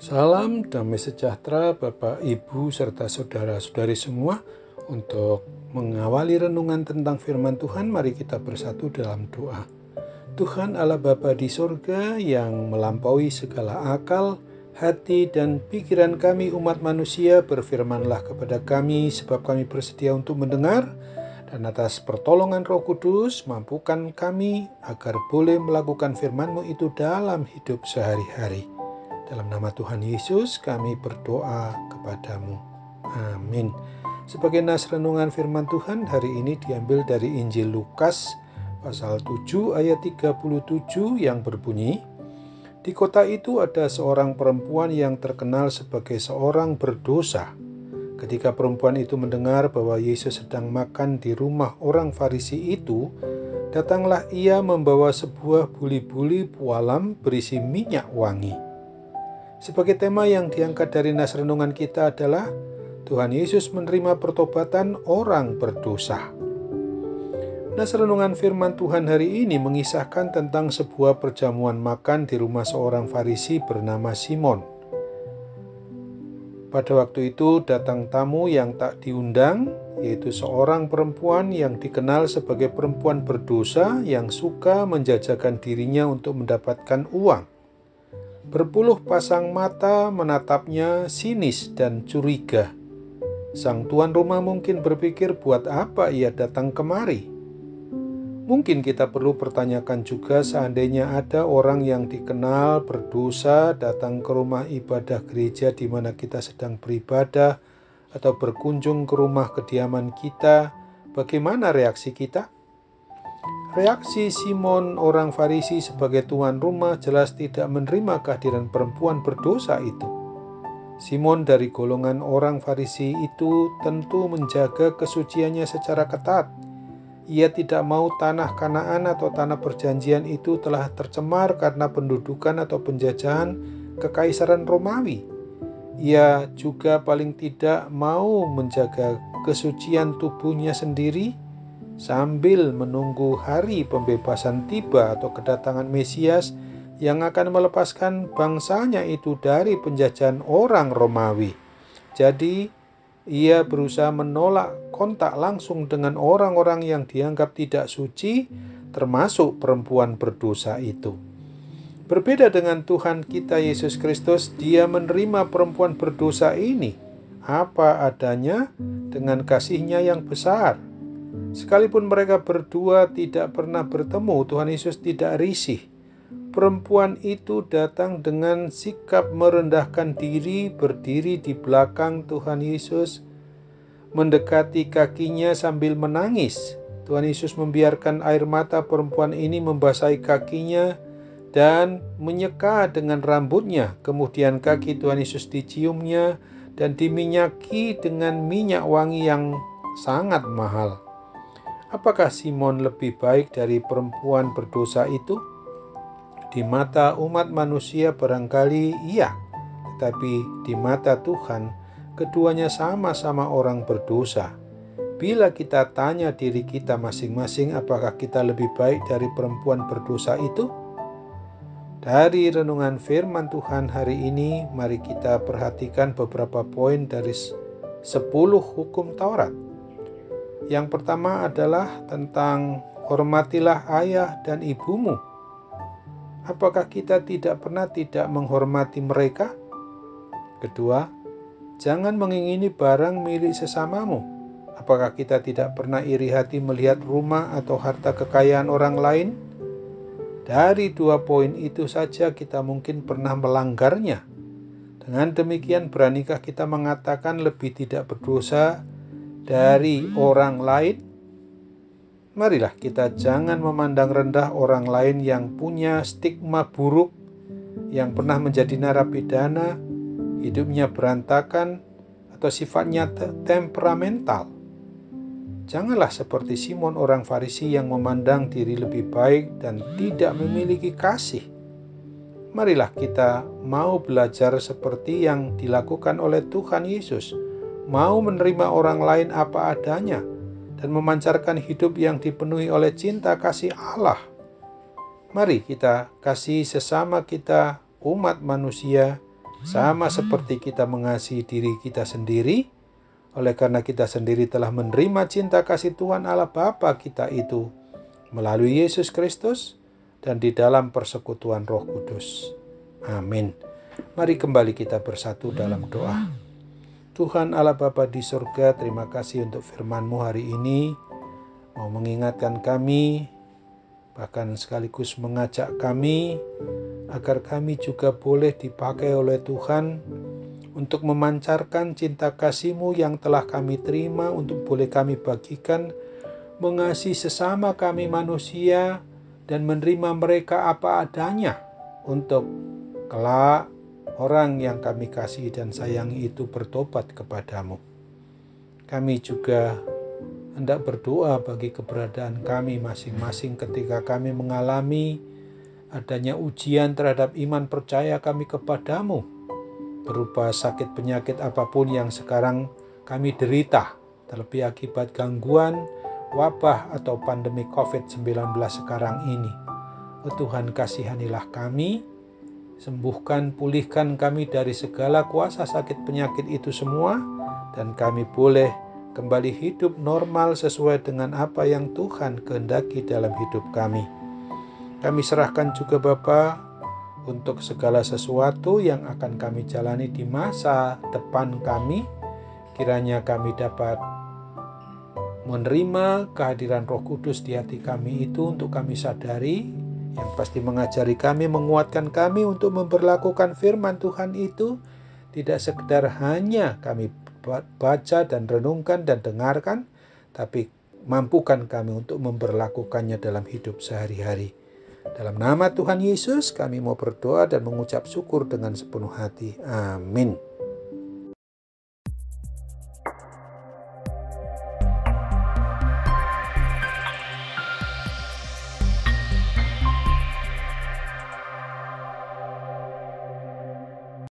Salam damai sejahtera Bapak, Ibu, serta saudara-saudari semua. Untuk mengawali renungan tentang firman Tuhan, mari kita bersatu dalam doa. Tuhan Allah Bapa di sorga yang melampaui segala akal, hati, dan pikiran kami umat manusia, berfirmanlah kepada kami sebab kami bersedia untuk mendengar, dan atas pertolongan Roh Kudus mampukan kami agar boleh melakukan firman-Mu itu dalam hidup sehari-hari. Dalam nama Tuhan Yesus kami berdoa kepadamu. Amin. Sebagai nas renungan firman Tuhan hari ini diambil dari Injil Lukas pasal 7 ayat 37 yang berbunyi, "Di kota itu ada seorang perempuan yang terkenal sebagai seorang berdosa. Ketika perempuan itu mendengar bahwa Yesus sedang makan di rumah orang Farisi itu, datanglah ia membawa sebuah buli-buli pualam berisi minyak wangi." Sebagai tema yang diangkat dari nas renungan kita adalah Tuhan Yesus menerima pertobatan orang berdosa. Nas renungan firman Tuhan hari ini mengisahkan tentang sebuah perjamuan makan di rumah seorang Farisi bernama Simon. Pada waktu itu datang tamu yang tak diundang, yaitu seorang perempuan yang dikenal sebagai perempuan berdosa yang suka menjajakan dirinya untuk mendapatkan uang. Berpuluh pasang mata menatapnya sinis dan curiga. Sang tuan rumah mungkin berpikir, buat apa ia datang kemari? Mungkin kita perlu pertanyakan juga, seandainya ada orang yang dikenal berdosa datang ke rumah ibadah gereja di mana kita sedang beribadah atau berkunjung ke rumah kediaman kita, bagaimana reaksi kita? Reaksi Simon orang Farisi sebagai tuan rumah jelas tidak menerima kehadiran perempuan berdosa itu. Simon dari golongan orang Farisi itu tentu menjaga kesuciannya secara ketat. Ia tidak mau tanah Kanaan atau tanah perjanjian itu telah tercemar karena pendudukan atau penjajahan Kekaisaran Romawi. Ia juga paling tidak mau menjaga kesucian tubuhnya sendiri sambil menunggu hari pembebasan tiba atau kedatangan Mesias yang akan melepaskan bangsanya itu dari penjajahan orang Romawi. Jadi, ia berusaha menolak kontak langsung dengan orang-orang yang dianggap tidak suci, termasuk perempuan berdosa itu. Berbeda dengan Tuhan kita Yesus Kristus, Dia menerima perempuan berdosa ini apa adanya dengan kasih-Nya yang besar. Sekalipun mereka berdua tidak pernah bertemu, Tuhan Yesus tidak risih. Perempuan itu datang dengan sikap merendahkan diri, berdiri di belakang Tuhan Yesus, mendekati kakinya sambil menangis. Tuhan Yesus membiarkan air mata perempuan ini membasahi kakinya dan menyeka dengan rambutnya. Kemudian kaki Tuhan Yesus diciumnya dan diminyaki dengan minyak wangi yang sangat mahal. Apakah Simon lebih baik dari perempuan berdosa itu? Di mata umat manusia barangkali iya, tetapi di mata Tuhan keduanya sama-sama orang berdosa. Bila kita tanya diri kita masing-masing, apakah kita lebih baik dari perempuan berdosa itu? Dari renungan firman Tuhan hari ini, mari kita perhatikan beberapa poin dari 10 hukum Taurat. Yang pertama adalah tentang hormatilah ayah dan ibumu. Apakah kita tidak pernah tidak menghormati mereka? Kedua, jangan mengingini barang milik sesamamu. Apakah kita tidak pernah iri hati melihat rumah atau harta kekayaan orang lain? Dari 2 poin itu saja kita mungkin pernah melanggarnya. Dengan demikian, beranikah kita mengatakan lebih tidak berdosa dari orang lain? Marilah kita jangan memandang rendah orang lain yang punya stigma buruk, yang pernah menjadi narapidana, hidupnya berantakan, atau sifatnya temperamental. Janganlah seperti Simon orang Farisi yang memandang diri lebih baik dan tidak memiliki kasih. Marilah kita mau belajar seperti yang dilakukan oleh Tuhan Yesus, mau menerima orang lain apa adanya, dan memancarkan hidup yang dipenuhi oleh cinta kasih Allah. Mari kita kasih sesama kita umat manusia Sama seperti kita mengasihi diri kita sendiri, oleh karena kita sendiri telah menerima cinta kasih Tuhan Allah Bapa kita itu melalui Yesus Kristus dan di dalam persekutuan Roh Kudus. Amin. Mari kembali kita bersatu dalam doa. Tuhan Allah Bapa di surga, terima kasih untuk firman-Mu hari ini, mau mengingatkan kami, bahkan sekaligus mengajak kami, agar kami juga boleh dipakai oleh Tuhan untuk memancarkan cinta kasih-Mu yang telah kami terima, untuk boleh kami bagikan, mengasihi sesama kami manusia, dan menerima mereka apa adanya, untuk kelak orang yang kami kasihi dan sayangi itu bertobat kepadamu. Kami juga hendak berdoa bagi keberadaan kami masing-masing ketika kami mengalami adanya ujian terhadap iman percaya kami kepadamu, berupa sakit penyakit apapun yang sekarang kami derita, terlebih akibat gangguan, wabah atau pandemi COVID-19 sekarang ini. Oh Tuhan, kasihanilah kami, sembuhkan, pulihkan kami dari segala kuasa sakit penyakit itu semua, dan kami boleh kembali hidup normal sesuai dengan apa yang Tuhan kehendaki dalam hidup kami. Kami serahkan juga Bapa untuk segala sesuatu yang akan kami jalani di masa depan kami. Kiranya kami dapat menerima kehadiran Roh Kudus di hati kami itu, untuk kami sadari, yang pasti mengajari kami, menguatkan kami untuk memperlakukan firman Tuhan itu, tidak sekedar hanya kami baca dan renungkan dan dengarkan, tapi mampukan kami untuk memperlakukannya dalam hidup sehari-hari. Dalam nama Tuhan Yesus kami mau berdoa dan mengucap syukur dengan sepenuh hati. Amin.